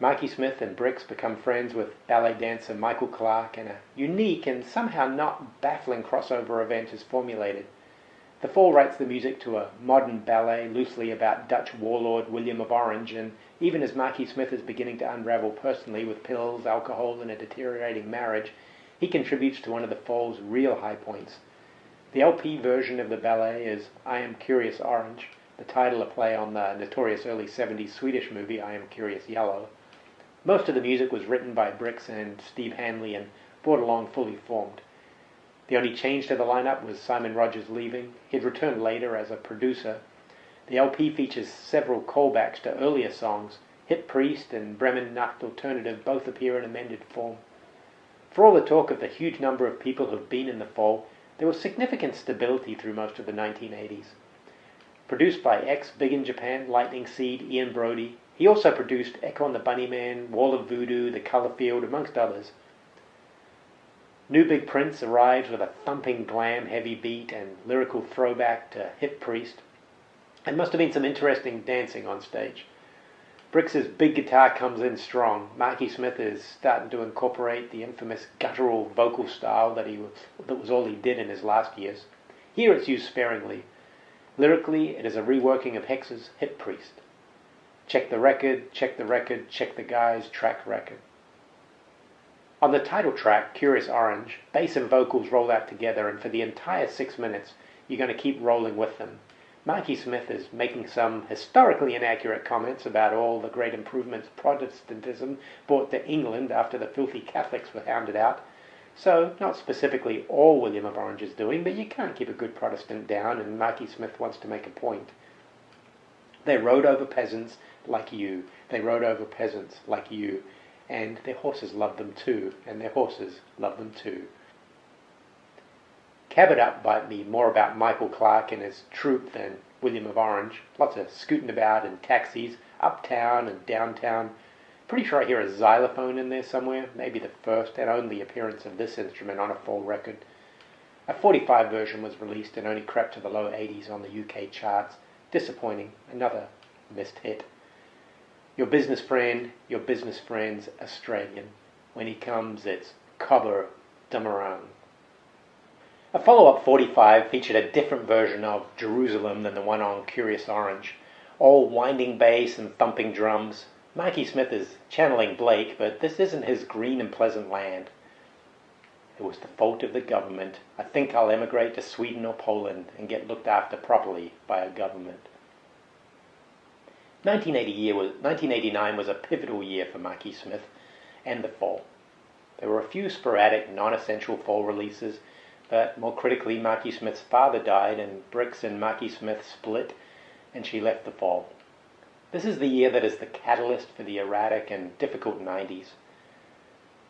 Marky Smith and Brix become friends with ballet dancer Michael Clark, and a unique and somehow not baffling crossover event is formulated. The Fall writes the music to a modern ballet loosely about Dutch warlord William of Orange, and even as Marky Smith is beginning to unravel personally with pills, alcohol, and a deteriorating marriage, he contributes to one of the Fall's real high points. The LP version of the ballet is I Am Curious Orange, the title a play on the notorious early 70s Swedish movie I Am Curious Yellow. Most of the music was written by Brix and Steve Hanley and brought along fully formed. The only change to the lineup was Simon Rogers leaving. He'd return later as a producer. The LP features several callbacks to earlier songs. Hit Priest and Bremen Nacht Alternative both appear in amended form. For all the talk of the huge number of people who've been in the Fall, there was significant stability through most of the 1980s. Produced by ex-Big in Japan Lightning Seed Ian Brody, he also produced Echo and the Bunnymen, Wall of Voodoo, The Color Field, amongst others. New Big Prince arrives with a thumping glam heavy beat and lyrical throwback to Hit Priest. There must have been some interesting dancing on stage. Brix's big guitar comes in strong. Marky Smith is starting to incorporate the infamous guttural vocal style that was all he did in his last years. Here it's used sparingly. Lyrically, it is a reworking of Hex's Hit Priest. Check the record, check the record, check the guy's track record. On the title track, Curious Orange, bass and vocals roll out together, and for the entire 6 minutes, you're going to keep rolling with them. Marky Smith is making some historically inaccurate comments about all the great improvements Protestantism brought to England after the filthy Catholics were hounded out. So, not specifically all William of Orange is doing, but you can't keep a good Protestant down, and Marky Smith wants to make a point. They rode over peasants like you. They rode over peasants like you. And their horses loved them too, and their horses loved them too. Cabot Up might be more about Michael Clark and his troupe than William of Orange. Lots of scooting about in taxis, uptown and downtown. Pretty sure I hear a xylophone in there somewhere, maybe the first and only appearance of this instrument on a Fall record. A 45 version was released and only crept to the low 80s on the UK charts. Disappointing, another missed hit. Your business friend's Australian. When he comes, it's Cobber Dumarang. A follow-up 45 featured a different version of Jerusalem than the one on Curious Orange. All winding bass and thumping drums. Marky Smith is channeling Blake, but this isn't his green and pleasant land. It was the fault of the government. I think I'll emigrate to Sweden or Poland and get looked after properly by a government. 1989 was a pivotal year for Marky Smith and the Fall. There were a few sporadic, non-essential Fall releases, but more critically, Marky Smith's father died and Brix and Marky Smith split, and she left the Fall. This is the year that is the catalyst for the erratic and difficult 90s.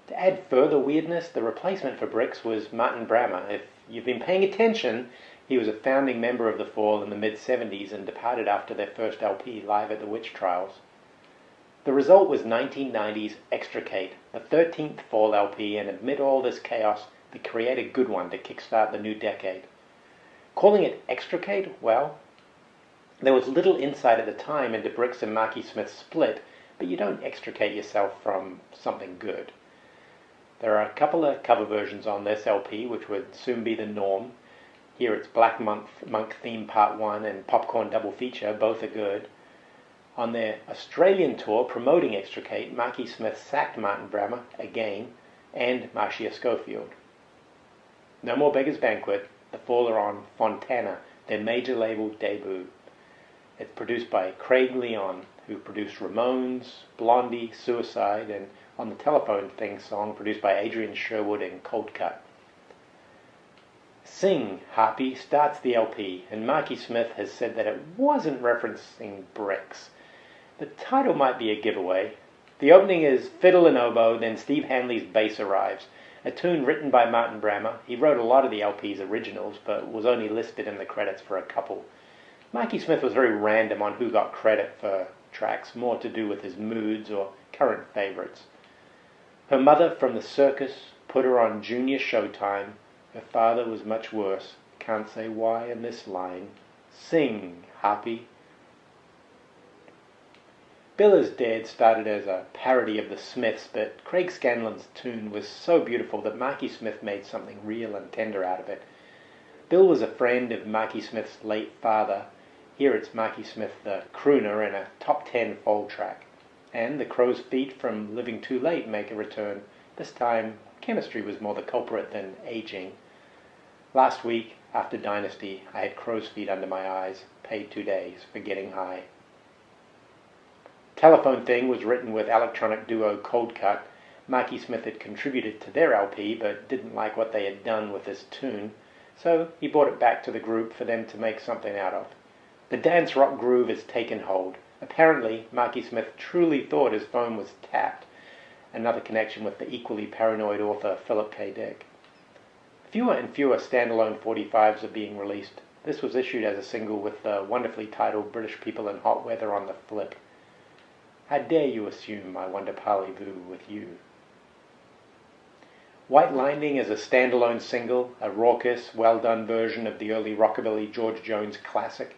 To add further weirdness, the replacement for Brix was Martin Brammer. If you've been paying attention, he was a founding member of the Fall in the mid-70s and departed after their first LP, Live at the Witch Trials. The result was 1990's Extricate, the 13th Fall LP, and amid all this chaos, they create a good one to kickstart the new decade. Calling it Extricate, well, there was little insight at the time into Brix and Marky Smith's split, but you don't extricate yourself from something good. There are a couple of cover versions on this LP, which would soon be the norm. Here it's Black Monk Theme Part 1 and Popcorn Double Feature, both are good. On their Australian tour promoting Extricate, Marky Smith sacked Martin Brammer again, and Marcia Schofield. No More Beggars Banquet, the Fall are on Fontana, their major label debut. It's produced by Craig Leon, who produced Ramones, Blondie, Suicide, and On the Telephone theme song produced by Adrian Sherwood and Cold Cut. Sing, Harpy starts the LP, and Marky Smith has said that it wasn't referencing Brix. The title might be a giveaway. The opening is fiddle and oboe, then Steve Hanley's bass arrives, a tune written by Martin Brammer. He wrote a lot of the LP's originals, but was only listed in the credits for a couple. Marky Smith was very random on who got credit for tracks, more to do with his moods or current favorites. Her mother from the circus put her on junior Showtime. Her father was much worse. Can't say why in this line. Sing, Harpy. Bill Is Dead started as a parody of the Smiths, but Craig Scanlon's tune was so beautiful that Marky Smith made something real and tender out of it. Bill was a friend of Marky Smith's late father. Here it's Marky Smith the crooner in a top 10 Fall track. And the Crow's Feet from Living Too Late make a return. This time, chemistry was more the culprit than aging. Last week, after Dynasty, I had crow's feet under my eyes, paid 2 days for getting high. Telephone Thing was written with electronic duo Cold Cut. Marky Smith had contributed to their LP, but didn't like what they had done with this tune, so he brought it back to the group for them to make something out of. The dance rock groove has taken hold. Apparently, Marky Smith truly thought his phone was tapped. Another connection with the equally paranoid author Philip K. Dick. Fewer and fewer standalone 45s are being released. This was issued as a single with the wonderfully titled British People in Hot Weather on the flip. How dare you assume I want to parlez-vous with you? White Lightning is a standalone single, a raucous, well-done version of the early rockabilly George Jones classic.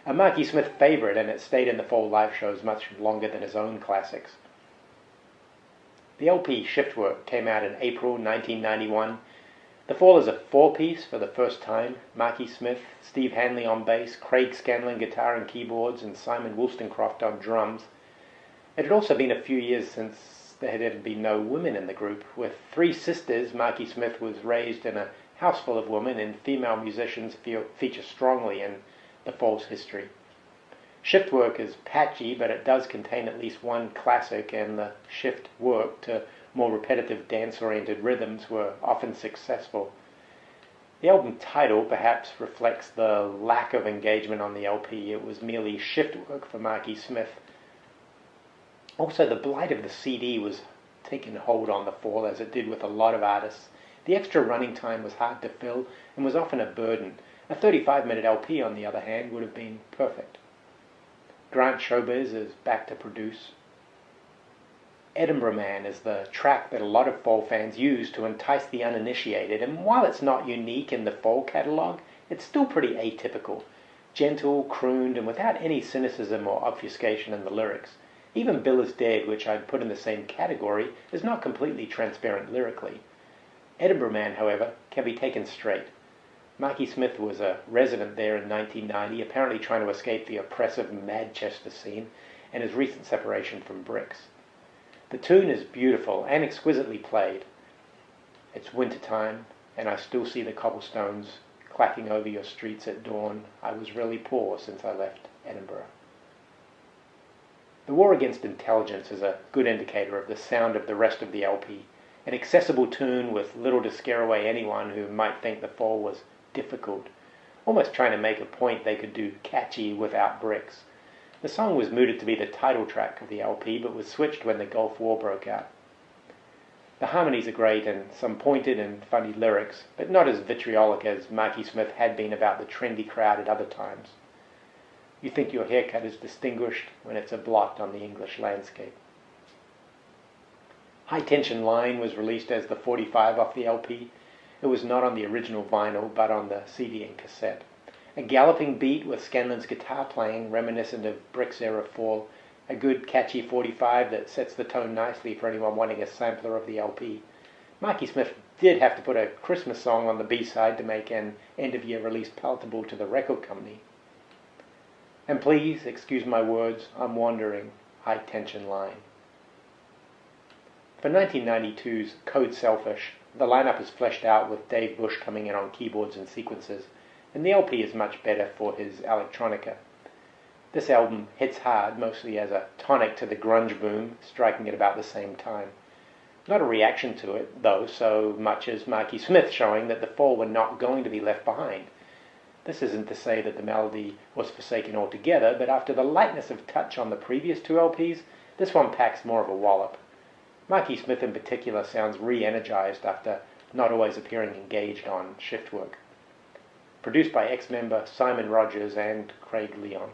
A Marky Smith favorite, and it stayed in the Fall live shows much longer than his own classics. The LP Shiftwork came out in April 1991. The Fall is a four-piece for the first time. Marky Smith, Steve Hanley on bass, Craig Scanlon guitar and keyboards, and Simon Wollstonecroft on drums. It had also been a few years since there had ever been no women in the group. With three sisters, Marky Smith was raised in a house full of women, and female musicians feature strongly in the Fall's history. Shiftwork is patchy, but it does contain at least one classic, and the shift work to more repetitive dance-oriented rhythms were often successful. The album title perhaps reflects the lack of engagement on the LP. It was merely shift work for Marky Smith. Also, the blight of the CD was taking hold on the Fall, as it did with a lot of artists. The extra running time was hard to fill and was often a burden. A 35-minute LP, on the other hand, would have been perfect. Grant Showbiz is back to produce. Edinburgh Man is the track that a lot of Fall fans use to entice the uninitiated, and while it's not unique in the Fall catalogue, it's still pretty atypical. Gentle, crooned, and without any cynicism or obfuscation in the lyrics. Even Bill Is Dead, which I'd put in the same category, is not completely transparent lyrically. Edinburgh Man, however, can be taken straight. Marky Smith was a resident there in 1990, apparently trying to escape the oppressive Manchester scene and his recent separation from Bricks. The tune is beautiful and exquisitely played. It's winter time, and I still see the cobblestones clacking over your streets at dawn. I was really poor since I left Edinburgh. The War Against Intelligence is a good indicator of the sound of the rest of the LP. An accessible tune with little to scare away anyone who might think the Fall was difficult, almost trying to make a point they could do catchy without Bricks. The song was mooted to be the title track of the LP, but was switched when the Gulf War broke out. The harmonies are great and some pointed and funny lyrics, but not as vitriolic as Marky Smith had been about the trendy crowd at other times. You think your haircut is distinguished when it's a blot on the English landscape. High Tension Line was released as the 45 off the LP. It was not on the original vinyl, but on the CD and cassette. A galloping beat with Scanlon's guitar playing, reminiscent of Brick's era Fall. A good, catchy 45 that sets the tone nicely for anyone wanting a sampler of the LP. Marky Smith did have to put a Christmas song on the B-side to make an end-of-year release palatable to the record company. And please, excuse my words, I'm wandering. High Tension Line. For 1992's Code Selfish, the lineup is fleshed out with Dave Bush coming in on keyboards and sequences, and the LP is much better for his electronica. This album hits hard, mostly as a tonic to the grunge boom, striking at about the same time. Not a reaction to it, though, so much as Marky Smith showing that the Fall were not going to be left behind. This isn't to say that the melody was forsaken altogether, but after the lightness of touch on the previous two LPs, this one packs more of a wallop. Marky Smith in particular sounds re-energized after not always appearing engaged on Shiftwork. Produced by ex-member Simon Rogers and Craig Leon.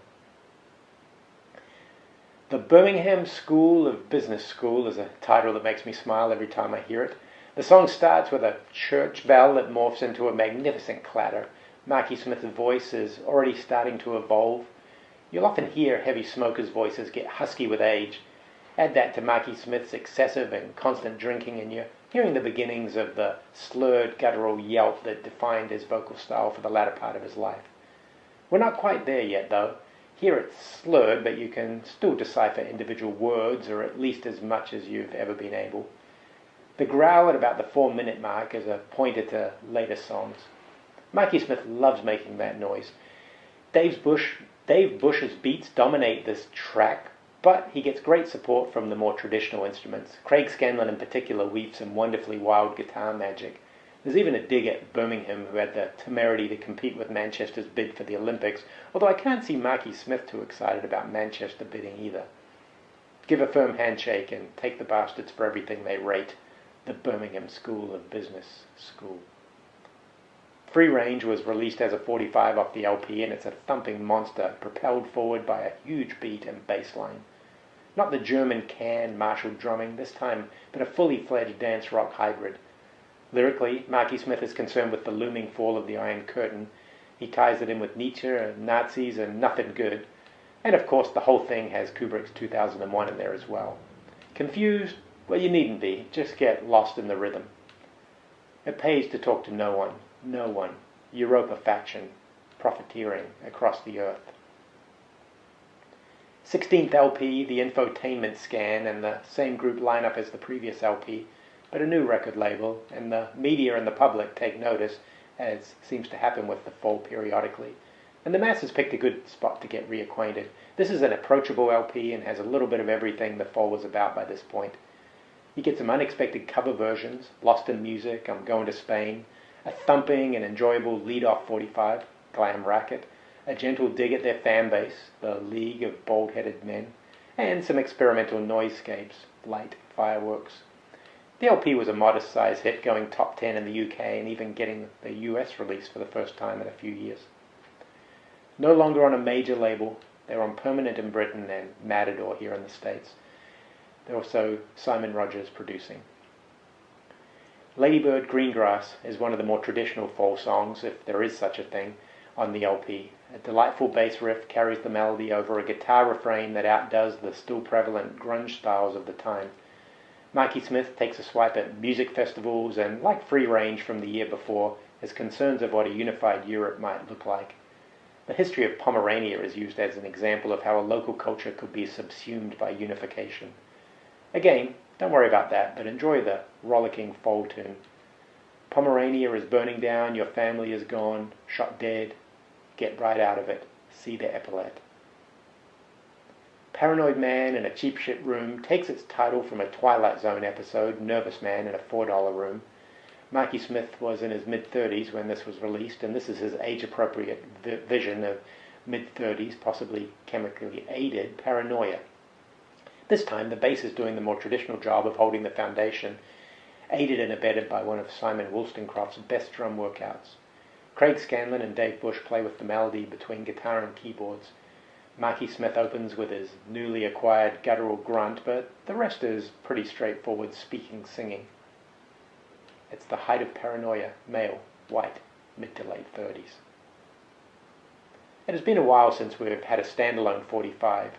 The Birmingham School of Business School is a title that makes me smile every time I hear it. The song starts with a church bell that morphs into a magnificent clatter. Marky Smith's voice is already starting to evolve. You'll often hear heavy smokers' voices get husky with age. Add that to Marky Smith's excessive and constant drinking, and you're hearing the beginnings of the slurred, guttural yelp that defined his vocal style for the latter part of his life. We're not quite there yet, though. Here it's slurred, but you can still decipher individual words, or at least as much as you've ever been able. The growl at about the 4-minute mark is a pointer to later songs. Marky Smith loves making that noise. Dave Bush's beats dominate this track, but he gets great support from the more traditional instruments. Craig Scanlon in particular weaves some wonderfully wild guitar magic. There's even a dig at Birmingham, who had the temerity to compete with Manchester's bid for the Olympics, although I can't see Marky Smith too excited about Manchester bidding either. Give a firm handshake and take the bastards for everything they rate. The Birmingham School of Business School. Free Range was released as a 45 off the LP, and it's a thumping monster propelled forward by a huge beat and bass line. Not the German can Marshall drumming this time, but a fully fledged dance rock hybrid. Lyrically, Marky Smith is concerned with the looming fall of the Iron Curtain. He ties it in with Nietzsche and Nazis and nothing good. And of course the whole thing has Kubrick's 2001 in there as well. Confused? Well, you needn't be. Just get lost in the rhythm. It pays to talk to no one. No one. Europa faction. Profiteering across the earth. 16th LP, the Infotainment Scan, and the same group lineup as the previous LP, but a new record label, and the media and the public take notice, as seems to happen with the Fall periodically. And the masses picked a good spot to get reacquainted. This is an approachable LP and has a little bit of everything the Fall was about by this point. You get some unexpected cover versions, Lost in Music, I'm Going to Spain, a thumping and enjoyable lead-off 45, Glam Racket, a gentle dig at their fan base, the League of Bald-Headed Men, and some experimental noiseescapes, Light Fireworks. The LP was a modest-sized hit, going top 10 in the UK and even getting the US release for the first time in a few years. No longer on a major label, they're on permanent in Britain and Matador here in the States. They're also Simon Rogers producing. Ladybird Greengrass is one of the more traditional Fall songs, if there is such a thing, on the LP. A delightful bass riff carries the melody over a guitar refrain that outdoes the still prevalent grunge styles of the time. Marky Smith takes a swipe at music festivals and, like Free Range from the year before, has concerns of what a unified Europe might look like. The history of Pomerania is used as an example of how a local culture could be subsumed by unification. Again, don't worry about that, but enjoy the rollicking Fall tune. Pomerania is burning down, your family is gone, shot dead, get right out of it, see the epaulette. Paranoid Man in a Cheap Shit Room takes its title from a Twilight Zone episode, Nervous Man in a $4 Room. Marky Smith was in his mid-30s when this was released, and this is his age-appropriate vision of mid-30s, possibly chemically aided, paranoia. This time, the bass is doing the more traditional job of holding the foundation, aided and abetted by one of Simon Wollstonecraft's best drum workouts. Craig Scanlon and Dave Bush play with the melody between guitar and keyboards. Marky Smith opens with his newly acquired guttural grunt, but the rest is pretty straightforward speaking singing. It's the height of paranoia, male, white, mid to late 30s. It has been a while since we've had a standalone 45.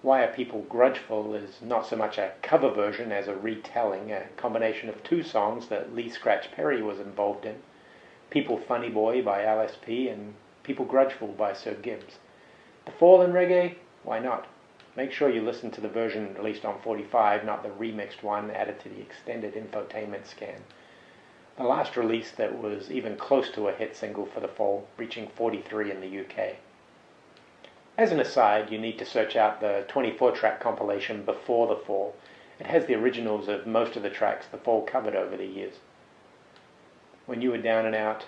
Why Are People Grudgeful is not so much a cover version as a retelling, a combination of two songs that Lee Scratch Perry was involved in, People Funny Boy by LSP and People Grudgeful by Sir Gibbs. The Fall in reggae? Why not? Make sure you listen to the version released on 45, not the remixed one added to the extended Infotainment Scan. The last release that was even close to a hit single for the Fall, reaching 43 in the UK. As an aside, you need to search out the 24-track compilation Before the Fall. It has the originals of most of the tracks the Fall covered over the years. When you were down and out,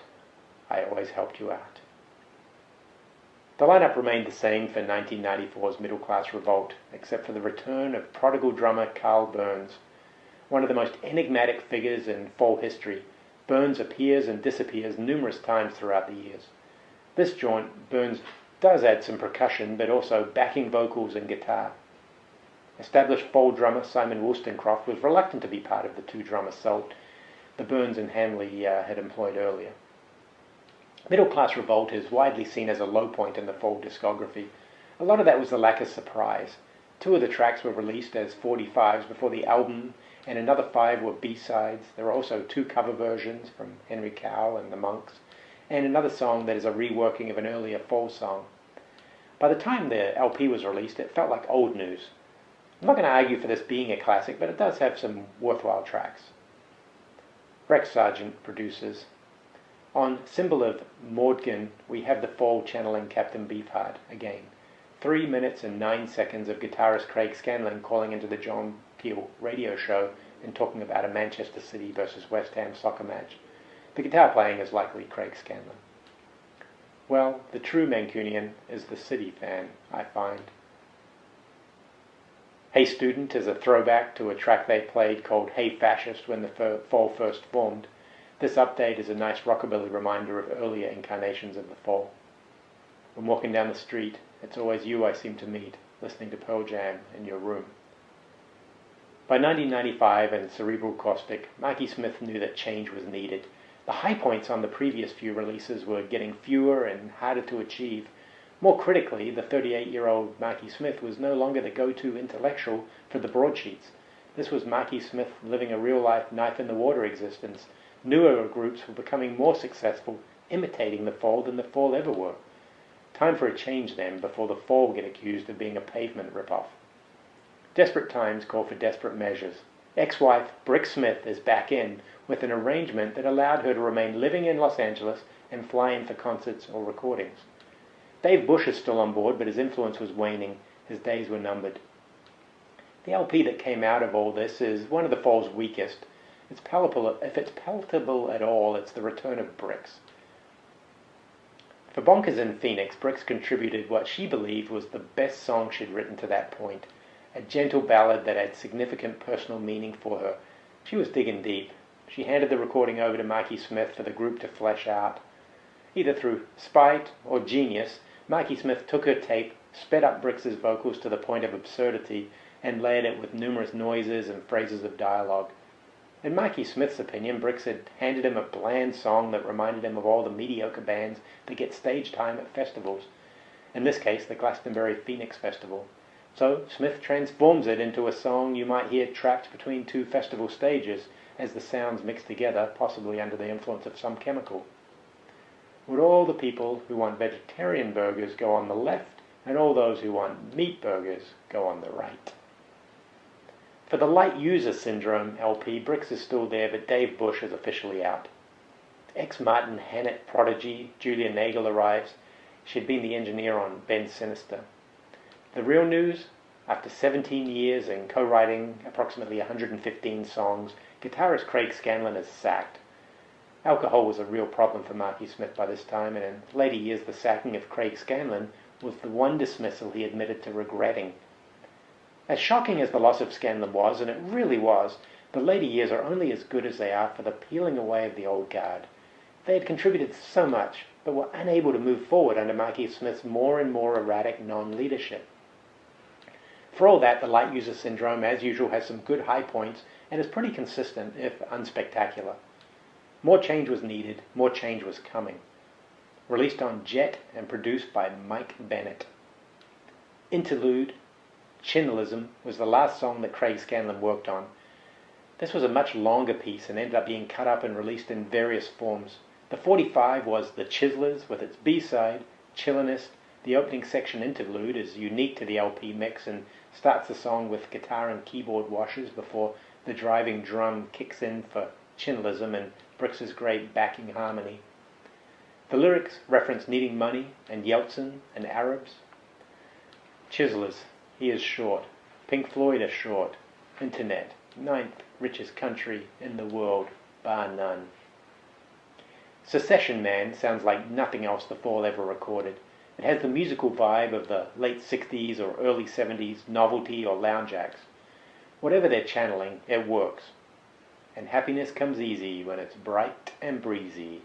I always helped you out. The lineup remained the same for 1994's Middle Class Revolt, except for the return of prodigal drummer Carl Burns. One of the most enigmatic figures in Fall history, Burns appears and disappears numerous times throughout the years. This jaunt, Burns does add some percussion, but also backing vocals and guitar. Established Fall drummer Simon Wollstonecraft was reluctant to be part of the two-drum assault the Burns and Hanley had employed earlier. Middle Class Revolt is widely seen as a low point in the Fall discography. A lot of that was the lack of surprise. 2 of the tracks were released as 45s before the album, and another 5 were B-sides. There were also 2 cover versions from Henry Cowell and the Monks, and another song that is a reworking of an earlier Fall song. By the time the LP was released, it felt like old news. I'm not going to argue for this being a classic, but it does have some worthwhile tracks. Rex Sargent produces. On Symbol of Mordkin, we have the Fall channeling Captain Beefheart again. 3 minutes and 9 seconds of guitarist Craig Scanlon calling into the John Peel radio show and talking about a Manchester City versus West Ham soccer match. The guitar playing is likely Craig Scanlon. Well, the true Mancunian is the City fan, I find. Hey Student is a throwback to a track they played called Hey Fascist when the Fall first formed. This update is a nice rockabilly reminder of earlier incarnations of the Fall. When walking down the street, it's always you I seem to meet, listening to Pearl Jam in your room. By 1995 and Cerebral Caustic, Marky Smith knew that change was needed. The high points on the previous few releases were getting fewer and harder to achieve. More critically, the 38-year-old Marky Smith was no longer the go-to intellectual for the broadsheets. This was Marky Smith living a real-life knife-in-the-water existence. Newer groups were becoming more successful, imitating the Fall than the Fall ever were. Time for a change then, before the Fall get accused of being a pavement rip-off. Desperate times call for desperate measures. Ex-wife Brick Smith is back in with an arrangement that allowed her to remain living in Los Angeles and fly in for concerts or recordings. Dave Bush is still on board, but his influence was waning. His days were numbered. The LP that came out of all this is one of the Fall's weakest. It's palatable, if it's palatable at all, it's the return of Brix. For Bonkers in Phoenix, Brix contributed what she believed was the best song she'd written to that point, a gentle ballad that had significant personal meaning for her. She was digging deep. She handed the recording over to Marky Smith for the group to flesh out. Either through spite or genius, Marky Smith took her tape, sped up Brix's vocals to the point of absurdity, and layered it with numerous noises and phrases of dialogue. In Marky Smith's opinion, Brix had handed him a bland song that reminded him of all the mediocre bands that get stage time at festivals. In this case, the Glastonbury Phoenix Festival. So Smith transforms it into a song you might hear trapped between 2 festival stages as the sounds mix together, possibly under the influence of some chemical. Would all the people who want vegetarian burgers go on the left, and all those who want meat burgers go on the right? For the Light User Syndrome LP, Brix is still there, but Dave Bush is officially out. Ex-Martin Hannett prodigy Julia Nagel arrives. She had been the engineer on Ben Sinister. The real news? After 17 years and co-writing approximately 115 songs, guitarist Craig Scanlon is sacked. Alcohol was a real problem for Marky Smith by this time, and in later years the sacking of Craig Scanlon was the one dismissal he admitted to regretting. As shocking as the loss of Scanlon was, and it really was, the later years are only as good as they are for the peeling away of the old guard. They had contributed so much, but were unable to move forward under Marky Smith's more and more erratic non-leadership. For all that, the Light User Syndrome, as usual, has some good high points and is pretty consistent, if unspectacular. More change was needed, more change was coming. Released on Jet and produced by Mike Bennett. Interlude, Chinlism, was the last song that Craig Scanlon worked on. This was a much longer piece and ended up being cut up and released in various forms. The 45 was The Chiselers with its B-side, Chillinist. The opening section interlude is unique to the LP mix and starts the song with guitar and keyboard washes before the driving drum kicks in for Chinlism and Brix's great backing harmony. The lyrics reference needing money and Yeltsin and Arabs. Chiselers, he is short. Pink Floyd are short. Internet, 9th richest country in the world, bar none. Secession Man sounds like nothing else the Fall ever recorded. It has the musical vibe of the late 60s or early 70s novelty or lounge acts. Whatever they're channeling, it works. And happiness comes easy when it's bright and breezy.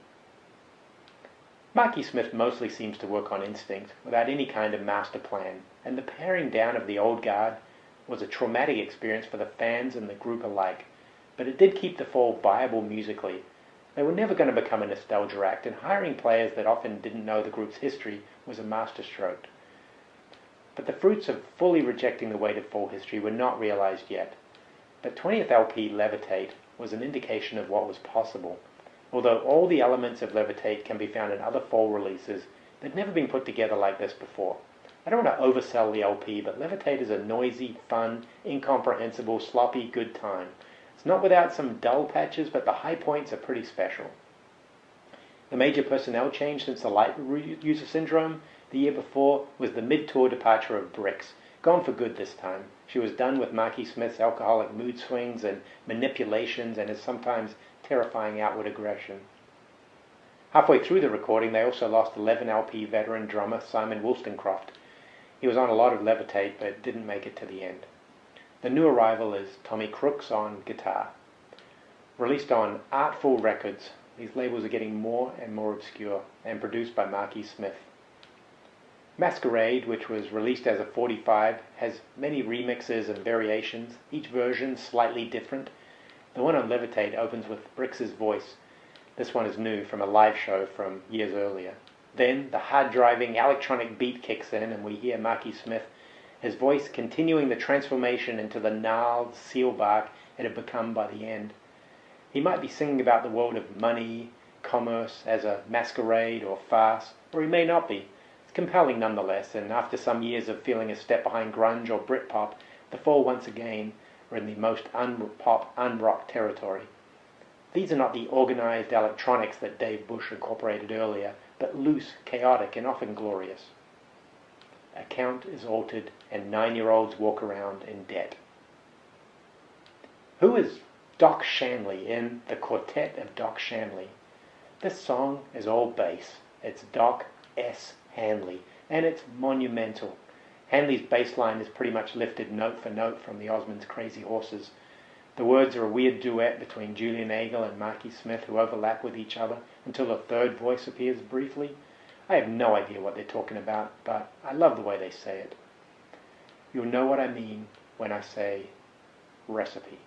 Marky Smith mostly seems to work on instinct, without any kind of master plan, and the paring down of the old guard was a traumatic experience for the fans and the group alike, but it did keep the Fall viable musically. They were never going to become a nostalgia act, and hiring players that often didn't know the group's history was a masterstroke. but the fruits of fully rejecting the weight of Fall history were not realized yet. But 20th LP Levitate was an indication of what was possible, although all the elements of Levitate can be found in other Fall releases that had never been put together like this before. I don't want to oversell the LP, but Levitate is a noisy, fun, incomprehensible, sloppy, good time. It's not without some dull patches, but the high points are pretty special. The major personnel change since the Light User Syndrome the year before was the mid-tour departure of Brix, gone for good this time. She was done with Marky Smith's alcoholic mood swings and manipulations and his sometimes terrifying outward aggression. Halfway through the recording, they also lost 11 LP veteran drummer Simon Wollstonecroft. He was on a lot of Levitate, but didn't make it to the end. The new arrival is Tommy Crooks on guitar. Released on Artful Records, these labels are getting more and more obscure, and produced by Marky Smith. Masquerade, which was released as a 45, has many remixes and variations, each version slightly different. The one on Levitate opens with Brix's voice. This one is new from a live show from years earlier. Then the hard-driving electronic beat kicks in and we hear Marky Smith, his voice continuing the transformation into the gnarled seal bark it had become by the end. He might be singing about the world of money, commerce, as a masquerade or farce, or he may not be. It's compelling nonetheless, and after some years of feeling a step behind grunge or Britpop, the Fall once again were in the most un-pop, un-rock territory. These are not the organized electronics that Dave Bush incorporated earlier, but loose, chaotic, and often glorious. Account is altered, and 9-year-olds walk around in debt. Who is Doc Shanley in The Quartet of Doc Shanley? This song is all bass. It's Doc S. Hanley, and it's monumental. Hanley's bass line is pretty much lifted note for note from the Osmonds' Crazy Horses. The words are a weird duet between Julia Nagel and Marky Smith who overlap with each other until a third voice appears briefly. I have no idea what they're talking about, but I love the way they say it. You'll know what I mean when I say recipe.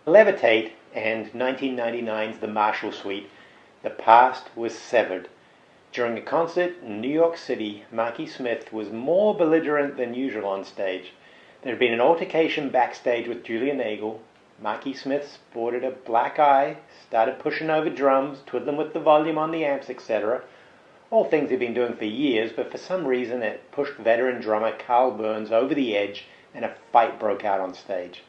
Levitate and 1999's The Marshall Suite, the past was severed. During a concert in New York City, Marky Smith was more belligerent than usual on stage. There had been an altercation backstage with Julia Nagel. Marky Smith sported a black eye, started pushing over drums, twiddling with the volume on the amps, etc. All things he'd been doing for years, but for some reason it pushed veteran drummer Carl Burns over the edge and a fight broke out on stage.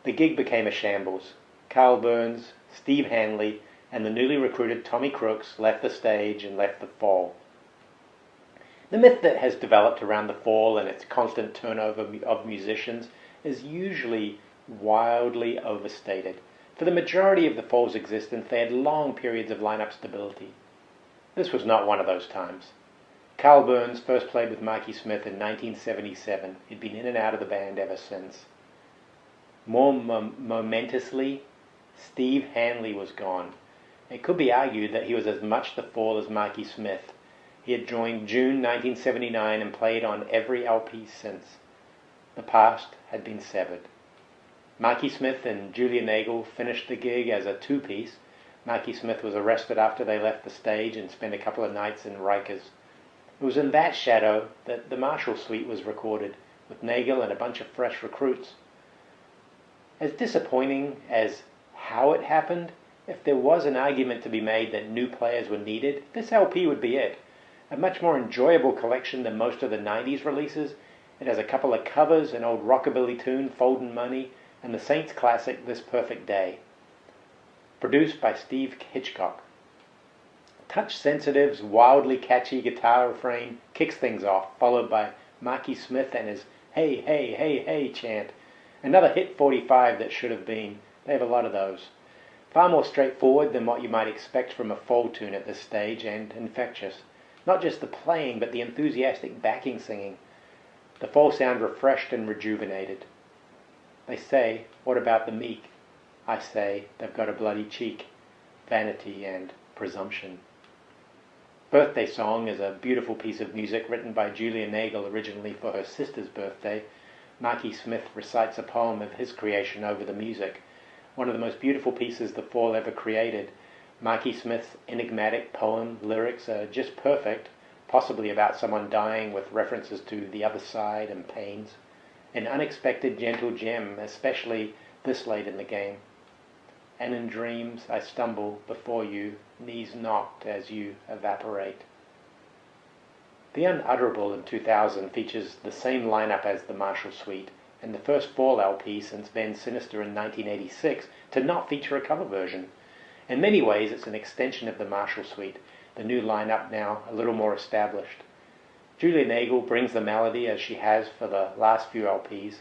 The gig became a shambles. Carl Burns, Steve Hanley, and the newly recruited Tommy Crooks left the stage and left the Fall. The myth that has developed around the Fall and its constant turnover of musicians is usually wildly overstated. For the majority of the Fall's existence, they had long periods of lineup stability. This was not one of those times. Carl Burns first played with Marky Smith in 1977. He'd been in and out of the band ever since. More momentously, Steve Hanley was gone. It could be argued that he was as much the Fall as Marky Smith. He had joined June 1979 and played on every LP since. The past had been severed. Marky Smith and Julia Nagel finished the gig as a two-piece. Marky Smith was arrested after they left the stage and spent a couple of nights in Rikers. It was in that shadow that the Marshall Suite was recorded, with Nagel and a bunch of fresh recruits. As disappointing as how it happened, if there was an argument to be made that new players were needed, this LP would be it. A much more enjoyable collection than most of the 90s releases. It has a couple of covers, an old rockabilly tune, Foldin' Money, and the Saints classic, This Perfect Day. Produced by Steve Hitchcock. Touch Sensitive's wildly catchy guitar refrain kicks things off, followed by Marky Smith and his "Hey, hey, hey, hey" chant. Another hit 45 that should have been. They have a lot of those. Far more straightforward than what you might expect from a Fall tune at this stage, and infectious. Not just the playing, but the enthusiastic backing singing. The Fall sound refreshed and rejuvenated. They say, what about the meek? I say, they've got a bloody cheek, vanity and presumption. Birthday Song is a beautiful piece of music written by Julia Nagel originally for her sister's birthday. Marky Smith recites a poem of his creation over the music. One of the most beautiful pieces the Fall ever created. Marky Smith's enigmatic poem lyrics are just perfect, possibly about someone dying with references to the other side and pains. An unexpected gentle gem, especially this late in the game. And in dreams I stumble before you, knees knocked as you evaporate. The Unutterable in 2000 features the same lineup as the Marshall Suite, and the first Fall LP since Ben Sinister in 1986 to not feature a cover version. In many ways it's an extension of the Marshall Suite, the new lineup now a little more established. Julia Nagel brings the melody as she has for the last few LPs.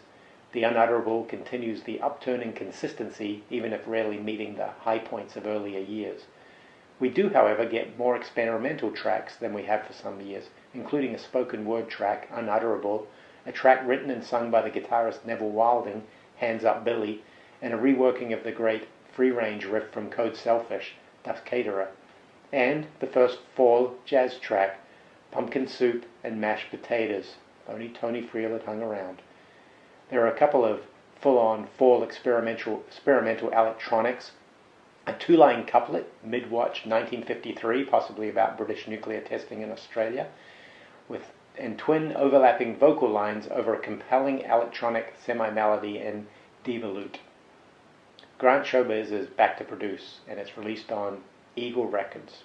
The Unutterable continues the upturning consistency, even if rarely meeting the high points of earlier years. We do, however, get more experimental tracks than we have for some years, including a spoken word track, Unutterable, a track written and sung by the guitarist Neville Wilding, Hands Up Billy, and a reworking of the great free-range riff from Code Selfish, Das Caterer, and the first Fall jazz track, Pumpkin Soup and Mashed Potatoes. Only Tony Friel had hung around. There are a couple of full-on Fall experimental electronics, a two-line couplet, mid-watch 1953, possibly about British nuclear testing in Australia, and twin overlapping vocal lines over a compelling electronic semi-melody in Devolute. Grant Showbiz is back to produce, and it's released on Eagle Records.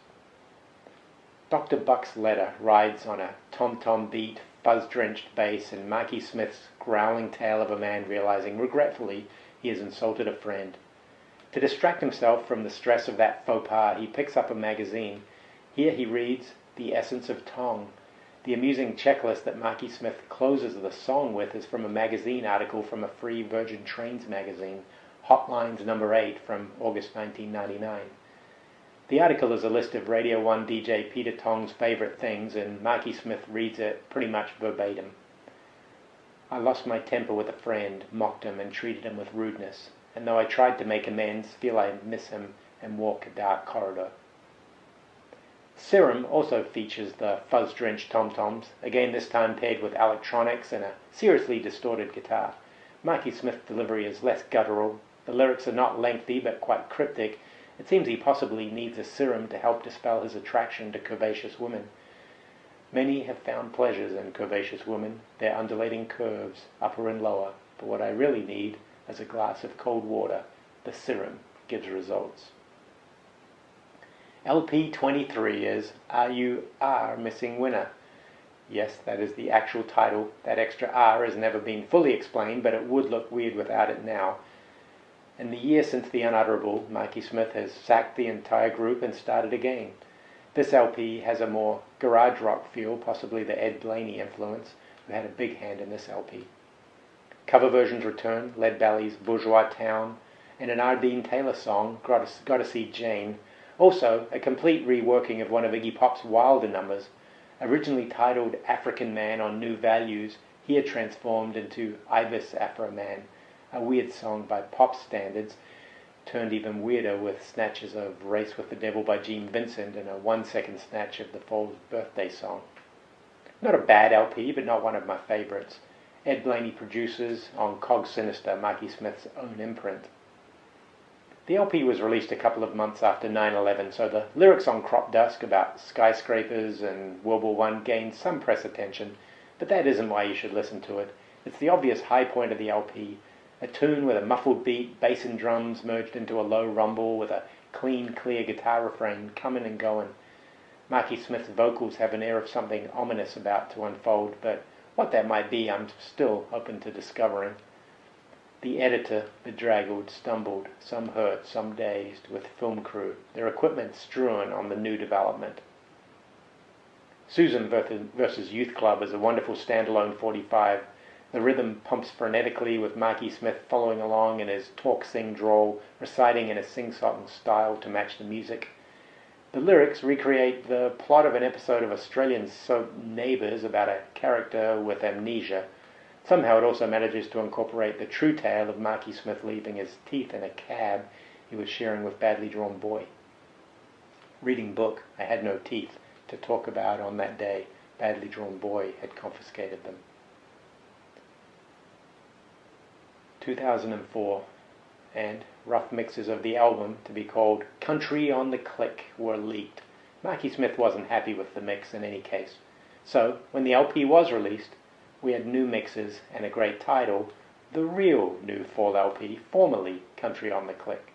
Dr. Buck's Letter rides on a tom-tom beat, fuzz-drenched bass, and Marky Smith's growling tale of a man realizing regretfully he has insulted a friend. To distract himself from the stress of that faux pas, he picks up a magazine. Here he reads The Essence of Tong. The amusing checklist that Marky Smith closes the song with is from a magazine article from a free Virgin Trains magazine, Hotlines number 8 from August 1999. The article is a list of Radio 1 DJ Peter Tong's favorite things, and Marky Smith reads it pretty much verbatim. I lost my temper with a friend, mocked him, and treated him with rudeness, and though I tried to make amends, feel I miss him and walk a dark corridor. Serum also features the fuzz-drenched tom-toms, again this time paired with electronics and a seriously distorted guitar. Marky Smith's delivery is less guttural. The lyrics are not lengthy but quite cryptic. It seems he possibly needs a serum to help dispel his attraction to curvaceous women. Many have found pleasures in curvaceous women, their undulating curves, upper and lower, but what I really need is a glass of cold water. The serum gives results. LP 23 is Are You Are Missing Winner? Yes, that is the actual title. That extra R has never been fully explained, but it would look weird without it now. In the year since The Unutterable, Marky Smith has sacked the entire group and started again. This LP has a more garage rock feel, possibly the Ed Blaney influence, who had a big hand in this LP. Cover versions return, Lead Belly's Bourgeois Town, and an Ardeen Taylor song, Gotta See Jane. Also, a complete reworking of one of Iggy Pop's wilder numbers, originally titled African Man on New Values, here transformed into Ibis Afro Man, a weird song by pop standards, turned even weirder with snatches of Race with the Devil by Gene Vincent and a 1-second snatch of the Fall's birthday song. Not a bad LP, but not one of my favorites. Ed Blaney produces on Cog Sinister, Marky Smith's own imprint. The LP was released a couple of months after 9/11, so the lyrics on Crop Dusk about skyscrapers and World War I gained some press attention, but that isn't why you should listen to it. It's the obvious high point of the LP, a tune with a muffled beat, bass and drums merged into a low rumble with a clean, clear guitar refrain coming and going. Marky Smith's vocals have an air of something ominous about to unfold, but what that might be I'm still open to discovering. The editor, bedraggled, stumbled, some hurt, some dazed, with film crew, their equipment strewn on the new development. Susan versus Youth Club is a wonderful standalone 45. The rhythm pumps frenetically with Marky Smith following along in his talk-sing drawl, reciting in a sing-song style to match the music. The lyrics recreate the plot of an episode of Australian soap Neighbours about a character with amnesia. Somehow it also manages to incorporate the true tale of Marky Smith leaving his teeth in a cab he was sharing with Badly Drawn Boy. Reading book, I had no teeth to talk about on that day. Badly Drawn Boy had confiscated them. 2004, and rough mixes of the album, to be called Country on the Click, were leaked. Marky Smith wasn't happy with the mix in any case. So, when the LP was released, we had new mixes and a great title, the real new Fall LP, formerly Country on the Click.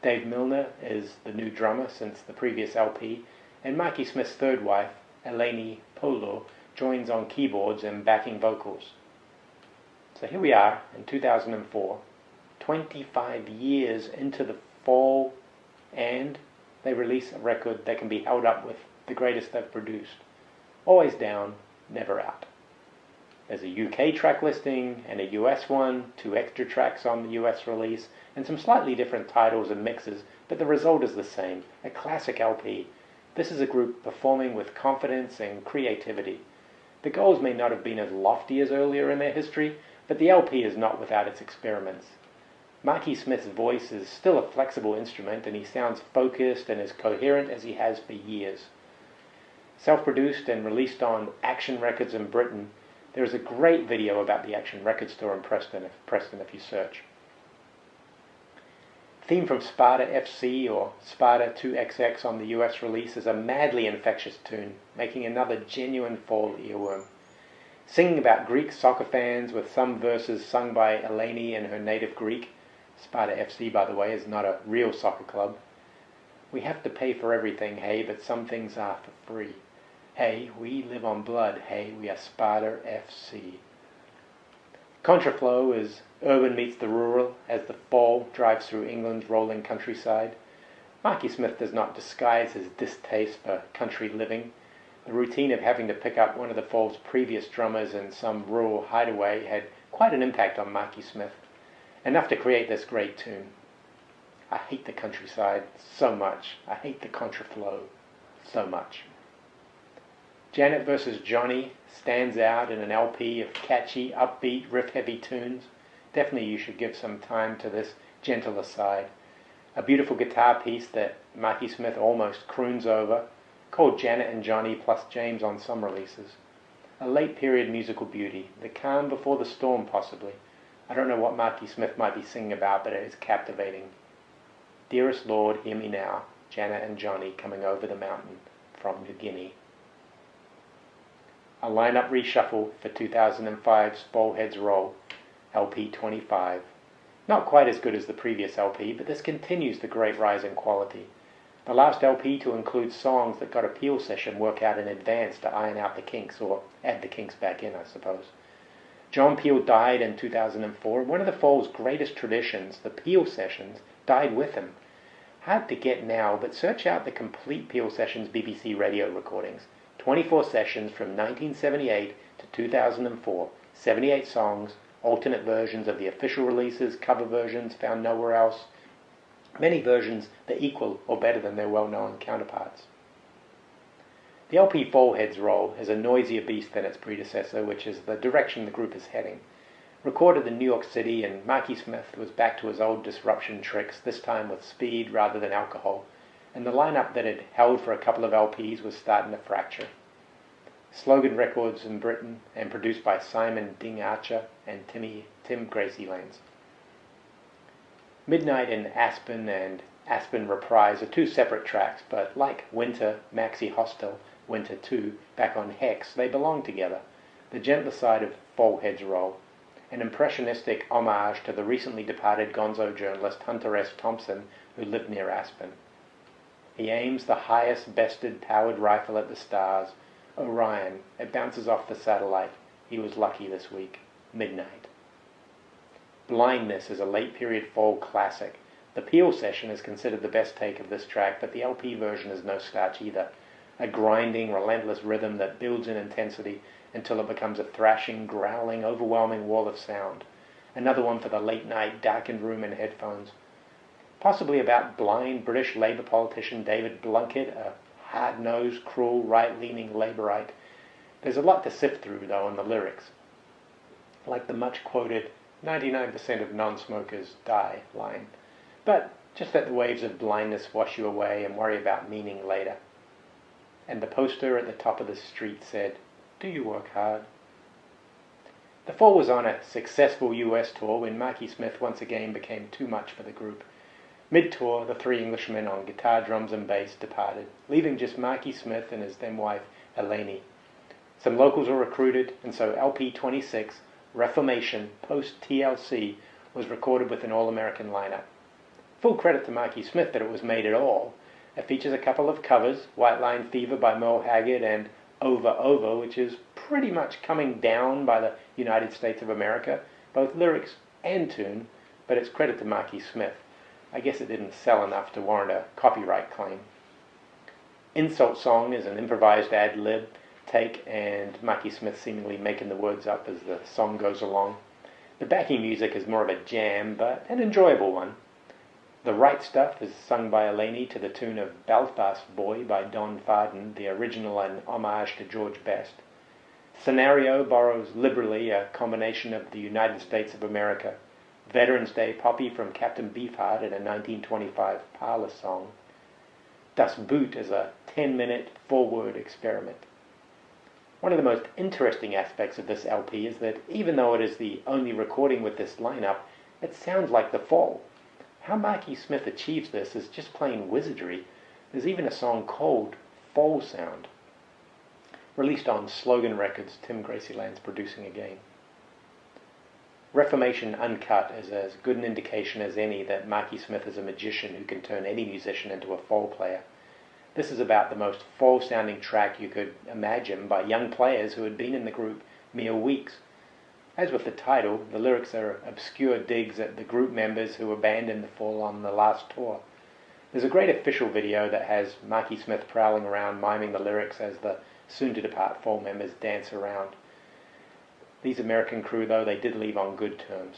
Dave Milner is the new drummer since the previous LP, and Mikey Smith's third wife, Eleni Polo, joins on keyboards and backing vocals. So here we are in 2004, 25 years into the Fall, and they release a record that can be held up with the greatest they've produced. Always down, never out. There's a UK track listing and a US one, 2 extra tracks on the US release, and some slightly different titles and mixes, but the result is the same, a classic LP. This is a group performing with confidence and creativity. The goals may not have been as lofty as earlier in their history, but the LP is not without its experiments. Mikey Smith's voice is still a flexible instrument, and he sounds focused and as coherent as he has for years. Self-produced and released on Action Records in Britain, there is a great video about the Action Record store in Preston if you search. Theme from Sparta FC or Sparta 2XX on the US release is a madly infectious tune, making another genuine Fall earworm. Singing about Greek soccer fans with some verses sung by Eleni in her native Greek. Sparta FC, by the way, is not a real soccer club. We have to pay for everything, hey, but some things are for free. Hey, we live on blood, hey, we are Sparta FC. Contraflow is urban meets the rural as the Fall drives through England's rolling countryside. Mikey Smith does not disguise his distaste for country living. The routine of having to pick up one of the Fall's previous drummers in some rural hideaway had quite an impact on Mikey Smith, enough to create this great tune. I hate the countryside so much. I hate the contraflow so much. Janet vs. Johnny stands out in an LP of catchy, upbeat, riff-heavy tunes. Definitely you should give some time to this gentler side. A beautiful guitar piece that Mikey Smith almost croons over, called Janet and Johnny plus James on some releases. A late period musical beauty, the calm before the storm possibly. I don't know what Mikey Smith might be singing about, but it is captivating. Dearest Lord, hear me now, Janet and Johnny coming over the mountain from New Guinea. A lineup reshuffle for 2005's Fall Heads Roll, LP 25. Not quite as good as the previous LP, but this continues the great rise in quality. The last LP to include songs that got a Peel session work out in advance to iron out the kinks, or add the kinks back in, I suppose. John Peel died in 2004. One of the Fall's greatest traditions, the Peel sessions, died with him. Hard to get now, but search out the complete Peel sessions BBC radio recordings. 24 sessions from 1978 to 2004, 78 songs, alternate versions of the official releases, cover versions found nowhere else, many versions that equal or better than their well-known counterparts. The LP Fall Heads Roll is a noisier beast than its predecessor, which is the direction the group is heading. Recorded in New York City, and Mikey Smith was back to his old disruption tricks, this time with speed rather than alcohol, and the lineup that had held for a couple of LPs was starting to fracture. Slogan Records in Britain, and produced by Simon Ding Archer and Tim Gracielands. Midnight in Aspen and Aspen Reprise are 2 separate tracks, but like Winter, Maxi Hostel, Winter 2, back on Hex, they belong together. The gentler side of Fall Heads Roll, an impressionistic homage to the recently departed gonzo journalist Hunter S. Thompson, who lived near Aspen. He aims the highest bested powered rifle at the stars. Orion, it bounces off the satellite. He was lucky this week. Midnight. Blindness is a late period Fall classic. The Peel session is considered the best take of this track, but the LP version is no slouch either. A grinding, relentless rhythm that builds in intensity until it becomes a thrashing, growling, overwhelming wall of sound. Another one for the late night, darkened room and headphones. Possibly about blind British Labour politician David Blunkett, a hard-nosed, cruel, right-leaning Labourite. There's a lot to sift through, though, in the lyrics. Like the much-quoted 99% of non-smokers die line. But just let the waves of blindness wash you away and worry about meaning later. And the poster at the top of the street said, "Do you work hard?" The Fall was on a successful US tour when Mikey Smith once again became too much for the group. Mid-tour, the 3 Englishmen on guitar, drums and bass departed, leaving just Mikey Smith and his then-wife, Eleni. Some locals were recruited, and so LP 26, Reformation, post-TLC, was recorded with an all-American lineup. Full credit to Marky Smith that it was made at all. It features a couple of covers, White Line Fever by Merle Haggard and Over Over, which is pretty much coming down by the United States of America, both lyrics and tune, but it's credit to Marky Smith. I guess it didn't sell enough to warrant a copyright claim. Insult Song is an improvised ad-lib take, and Marky Smith seemingly making the words up as the song goes along. The backing music is more of a jam, but an enjoyable one. The Right Stuff is sung by Eleni to the tune of Belfast Boy by Don Fardin, the original and homage to George Best. Scenario borrows liberally a combination of the United States of America, Veterans Day Poppy from Captain Beefheart in a 1925 parlor song. Das Boot is a 10-minute, 4-word experiment. One of the most interesting aspects of this LP is that even though it is the only recording with this lineup, it sounds like The Fall. How Marky Smith achieves this is just plain wizardry. There's even a song called Fall Sound. Released on Slogan Records, Tim Gracieland's producing again. Reformation Uncut is as good an indication as any that Marky Smith is a magician who can turn any musician into a fall player. This is about the most fall-sounding track you could imagine by young players who had been in the group mere weeks. As with the title, the lyrics are obscure digs at the group members who abandoned the Fall on the last tour. There's a great official video that has Marky Smith prowling around miming the lyrics as the soon-to-depart Fall members dance around. These American crew, though, they did leave on good terms.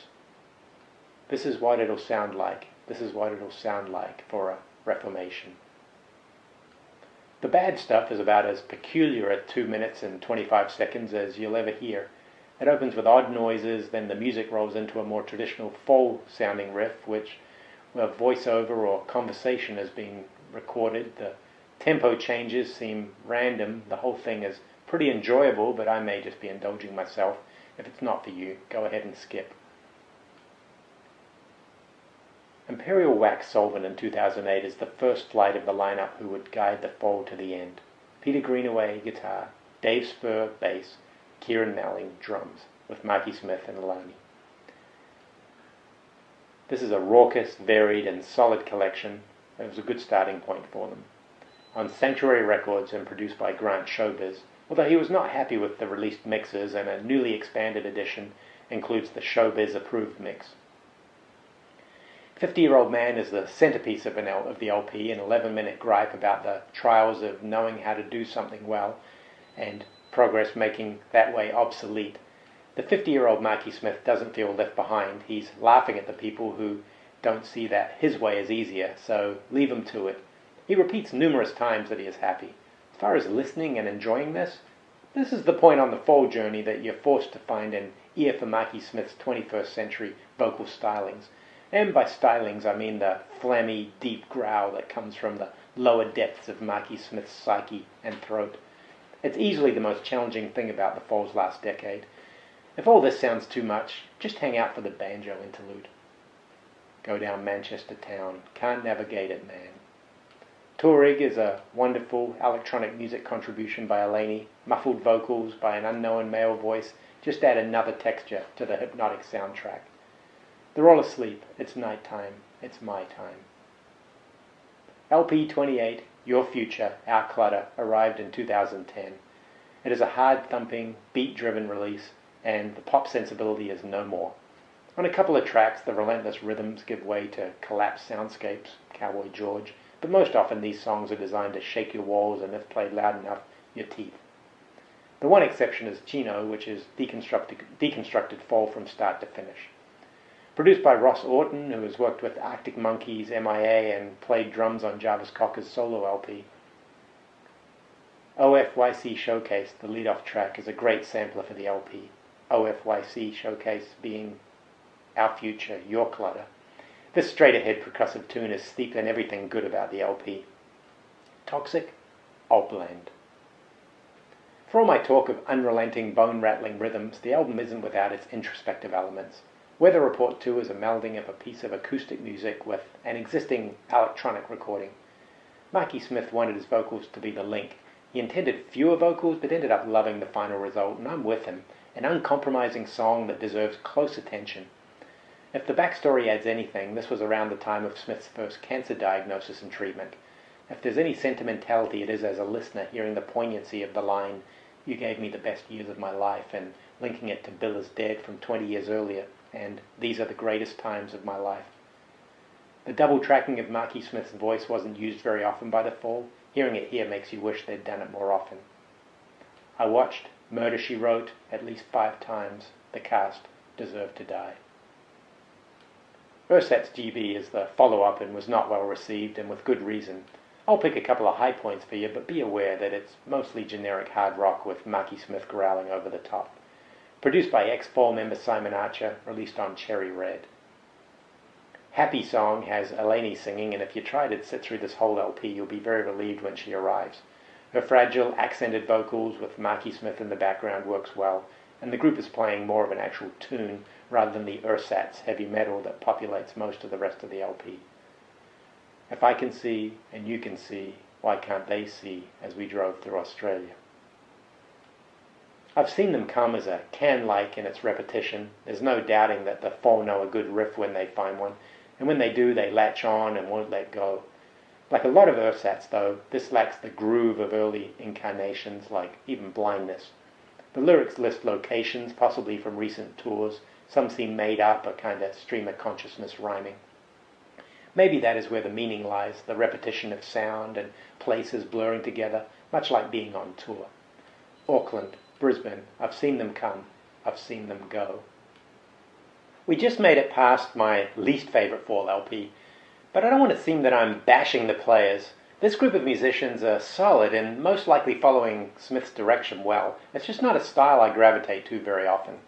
This is what it'll sound like. This is what it'll sound like for a Reformation. The Bad Stuff is about as peculiar at 2 minutes and 25 seconds as you'll ever hear. It opens with odd noises, then the music rolls into a more traditional fall-sounding riff, which, where voiceover or conversation is being recorded. The tempo changes seem random. The whole thing is pretty enjoyable, but I may just be indulging myself. If it's not for you, go ahead and skip. Imperial Wax Solvent in 2008 is the first flight of the lineup who would guide the Fall to the end. Peter Greenaway, guitar, Dave Spur, bass, Kieran Melling, drums, with Marky Smith and Eleni. This is a raucous, varied, and solid collection. It was a good starting point for them. On Sanctuary Records and produced by Grant Showbiz, although he was not happy with the released mixes, and a newly expanded edition includes the Showbiz approved mix. 50-Year-Old Man is the centerpiece of the LP, an 11-minute gripe about the trials of knowing how to do something well and progress making that way obsolete. The 50-year-old Marky Smith doesn't feel left behind. He's laughing at the people who don't see that his way is easier, so leave him to it. He repeats numerous times that he is happy. As far as listening and enjoying this is the point on the Fall journey that you're forced to find an ear for Marky Smith's 21st century vocal stylings. And by stylings, I mean the phlegmy, deep growl that comes from the lower depths of Marky Smith's psyche and throat. It's easily the most challenging thing about the Fall's last decade. If all this sounds too much, just hang out for the banjo interlude. Go down Manchester town, can't navigate it, man. Tourig is a wonderful electronic music contribution by Eleni. Muffled vocals by an unknown male voice just add another texture to the hypnotic soundtrack. They're all asleep. It's night time. It's my time. LP 28, Your Future, Our Clutter, arrived in 2010. It is a hard-thumping, beat-driven release, and the pop sensibility is no more. On a couple of tracks, the relentless rhythms give way to collapsed soundscapes, Cowboy George, but most often these songs are designed to shake your walls and, if played loud enough, your teeth. The one exception is Chino, which is deconstructed Fall from start to finish. Produced by Ross Orton, who has worked with Arctic Monkeys, MIA, and played drums on Jarvis Cocker's solo LP. OFYC Showcase, the lead-off track, is a great sampler for the LP. OFYC Showcase being Our Future, Your Clutter. This straight-ahead percussive tune is steeped in everything good about the LP. Toxic, I'll blend. For all my talk of unrelenting, bone-rattling rhythms, the album isn't without its introspective elements. Weather Report 2 is a melding of a piece of acoustic music with an existing electronic recording. Marky Smith wanted his vocals to be the link He intended fewer vocals, but ended up loving the final result, and I'm with him. An uncompromising song that deserves close attention. If the backstory adds anything, this was around the time of Smith's first cancer diagnosis and treatment. If there's any sentimentality, it is as a listener hearing the poignancy of the line, "You gave me the best years of my life," and linking it to "Bill is Dead" from 20 years earlier, and "These are the greatest times of my life." The double tracking of Marky Smith's voice wasn't used very often by The Fall. Hearing it here makes you wish they'd done it more often. I watched Murder, She Wrote at least 5 times. The cast deserved to die. Ersatz GB is the follow-up and was not well received, and with good reason. I'll pick a couple of high points for you, but be aware that it's mostly generic hard rock with Marky Smith growling over the top. Produced by ex-Fall member Simon Archer, released on Cherry Red. Happy Song has Eleni singing, and if you try to sit through this whole LP, you'll be very relieved when she arrives. Her fragile, accented vocals with Marky Smith in the background works well, and the group is playing more of an actual tune rather than the ersatz heavy metal that populates most of the rest of the LP. If I can see, and you can see, why can't they see, as we drove through Australia? I've seen them come as a can-like in its repetition. There's no doubting that the Fall know a good riff when they find one, and when they do, they latch on and won't let go. Like a lot of ersatz, though, this lacks the groove of early incarnations, like even Blindness. The lyrics list locations, possibly from recent tours. Some seem made up, a kind of stream of consciousness rhyming. Maybe that is where the meaning lies, the repetition of sound and places blurring together, much like being on tour. Auckland, Brisbane, I've seen them come, I've seen them go. We just made it past my least favourite Fall LP, but I don't want to seem that I'm bashing the players. This group of musicians are solid and most likely following Smith's direction well. It's just not a style I gravitate to very often.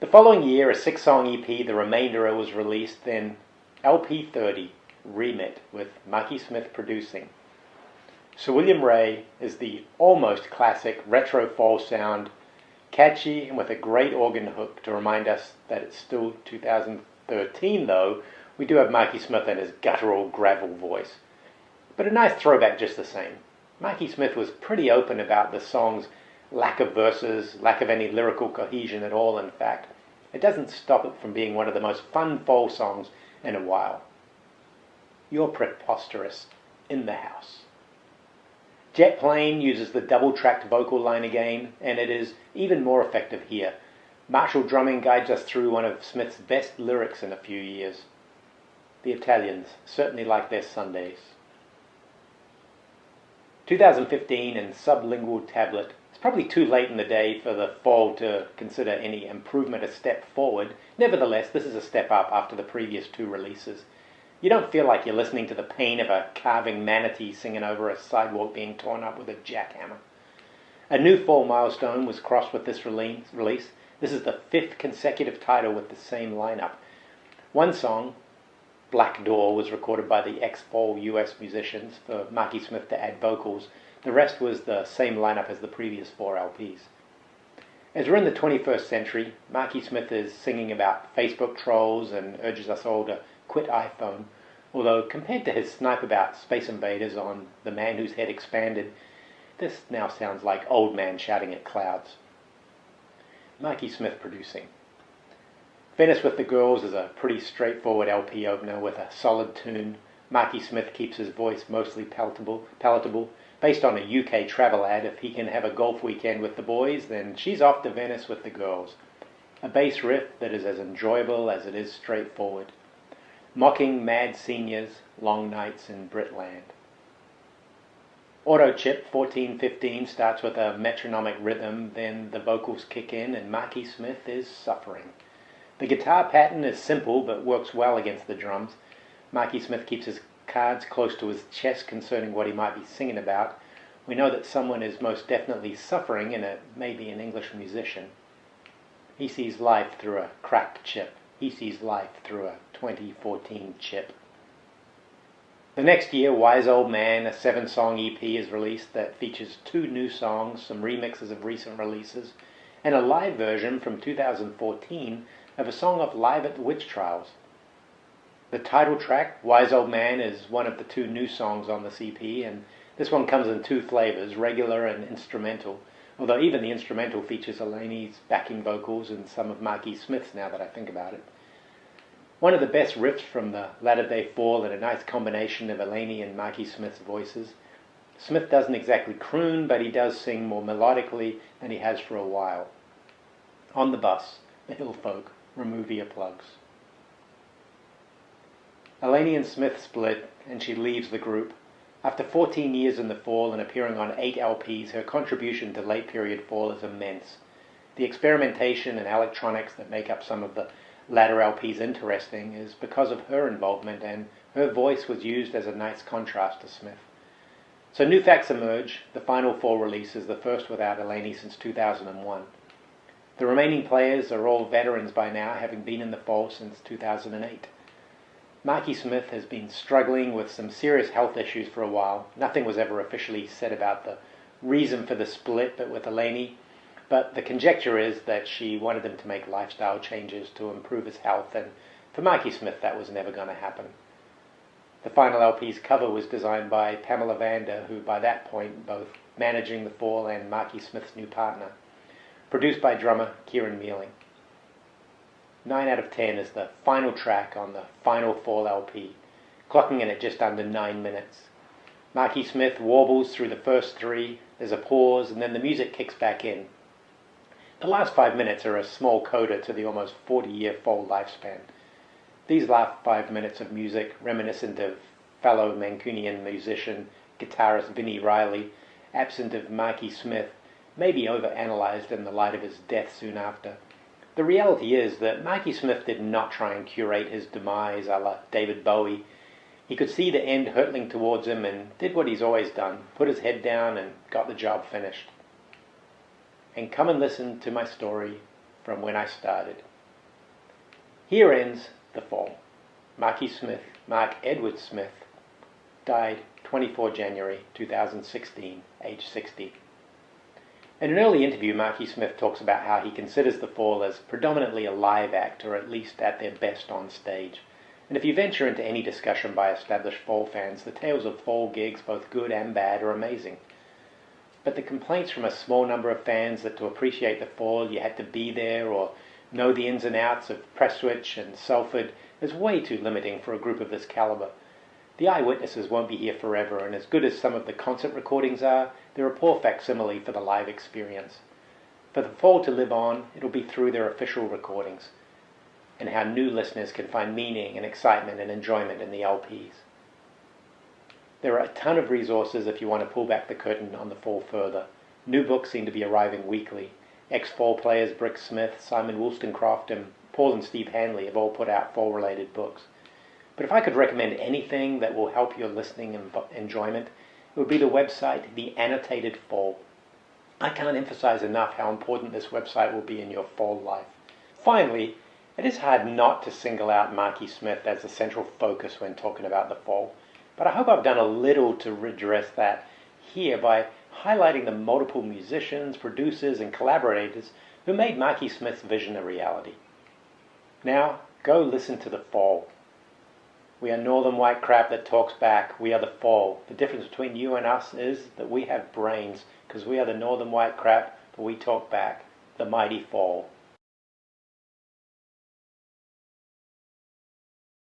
The following year, a 6-song EP, The Remainder, was released, then LP 30, Remit, with Marky Smith producing. Sir William Ray is the almost classic retro Fall sound, catchy and with a great organ hook to remind us that it's still 2013 though. We do have Marky Smith and his guttural gravel voice. But a nice throwback just the same. Marky Smith was pretty open about the song's lack of verses, lack of any lyrical cohesion at all, in fact. It doesn't stop it from being one of the most fun Fall songs in a while. You're Preposterous, In the House. Jet Plane uses the double-tracked vocal line again, and it is even more effective here. Martial drumming guides us through one of Smith's best lyrics in a few years. The Italians certainly like their Sundays. 2015 and Sublingual Tablet. It's probably too late in the day for the Fall to consider any improvement a step forward. Nevertheless, this is a step up after the previous 2 releases. You don't feel like you're listening to the pain of a carving manatee singing over a sidewalk being torn up with a jackhammer. A new Fall milestone was crossed with this release. This is the 5th consecutive title with the same lineup. One song, Black Door, was recorded by the ex-Fall US musicians for Marky Smith to add vocals. The rest was the same lineup as the previous 4 LPs. As we're in the 21st century, Marky Smith is singing about Facebook trolls and urges us all to quit iPhone, although compared to his snipe about Space Invaders on The Man Whose Head Expanded, this now sounds like old man shouting at clouds. Marky Smith producing. Venice with the Girls is a pretty straightforward LP opener with a solid tune. Marky Smith keeps his voice mostly palatable. Based on a UK travel ad, if he can have a golf weekend with the boys, then she's off to Venice with the girls. A bass riff that is as enjoyable as it is straightforward. Mocking mad seniors, long nights in Britland. Auto Chip 1415 starts with a metronomic rhythm, then the vocals kick in and Marky Smith is suffering. The guitar pattern is simple but works well against the drums. Marky Smith keeps his cards close to his chest concerning what he might be singing about. We know that someone is most definitely suffering, and it may be an English musician. He sees life through a cracked chip. He sees life through a 2014 chip. The next year, Wise Old Man, a 7-song EP, is released that features 2 new songs, some remixes of recent releases, and a live version from 2014 of a song of Live at the Witch Trials. The title track, Wise Old Man, is one of the 2 new songs on this EP, and This one comes in two flavors, regular and instrumental, although even the instrumental features Elaine's backing vocals and some of Marky Smith's now that I think about it. One of the best riffs from the Latter-day Fall and a nice combination of Elaine and Marky Smith's voices. Smith doesn't exactly croon, but he does sing more melodically than he has for a while. On the Bus, the Hill Folk, remove earplugs. Elaine and Smith split, and she leaves the group. After 14 years in the Fall and appearing on 8 LPs, her contribution to late period Fall is immense. The experimentation and electronics that make up some of the latter LPs interesting is because of her involvement, and her voice was used as a nice contrast to Smith. So new facts emerge. The final Fall release is the first without Elaine since 2001. The remaining players are all veterans by now, having been in the Fall since 2008. Marky Smith has been struggling with some serious health issues for a while. Nothing was ever officially said about the reason for the split with Elaine, but the conjecture is that she wanted him to make lifestyle changes to improve his health, and for Marky Smith that was never going to happen. The final LP's cover was designed by Pamela Vander, who by that point both managing the Fall and Marky Smith's new partner. Produced by drummer Kieran Mealing. 9 out of 10 is the final track on the final Fall LP, clocking in at just under 9 minutes. Marky Smith warbles through the first 3, there's a pause, and then the music kicks back in. The last 5 minutes are a small coda to the almost 40-year Fall lifespan. These last 5 minutes of music, reminiscent of fellow Mancunian musician, guitarist Vinnie Riley, absent of Marky Smith, may be overanalyzed in the light of his death soon after. The reality is that Marky Smith did not try and curate his demise a la David Bowie. He could see the end hurtling towards him and did what he's always done, put his head down and got the job finished. And come and listen to my story from when I started. Here ends the Fall. Marky Smith, Mark Edward Smith, died 24 January 2016, age 60. In an early interview, Marky Smith talks about how he considers the Fall as predominantly a live act, or at least at their best on stage. And if you venture into any discussion by established Fall fans, the tales of Fall gigs, both good and bad, are amazing. But the complaints from a small number of fans that to appreciate the Fall you had to be there or know the ins and outs of Prestwich and Salford is way too limiting for a group of this caliber. The eyewitnesses won't be here forever, and as good as some of the concert recordings are, they're a poor facsimile for the live experience. For the Fall to live on, it'll be through their official recordings, and how new listeners can find meaning and excitement and enjoyment in the LPs. There are a ton of resources if you want to pull back the curtain on the Fall further. New books seem to be arriving weekly. Ex-Fall players Brick Smith, Simon Wollstonecraft, and Paul and Steve Hanley have all put out Fall-related books. But if I could recommend anything that will help your listening and enjoyment, it would be the website, The Annotated Fall. I can't emphasize enough how important this website will be in your Fall life. Finally, it is hard not to single out Marky Smith as the central focus when talking about the Fall, but I hope I've done a little to redress that here by highlighting the multiple musicians, producers, and collaborators who made Marky Smith's vision a reality. Now, go listen to the Fall. We are northern white crap that talks back. We are the Fall. The difference between you and us is that we have brains, because we are the northern white crap, but we talk back. The mighty Fall.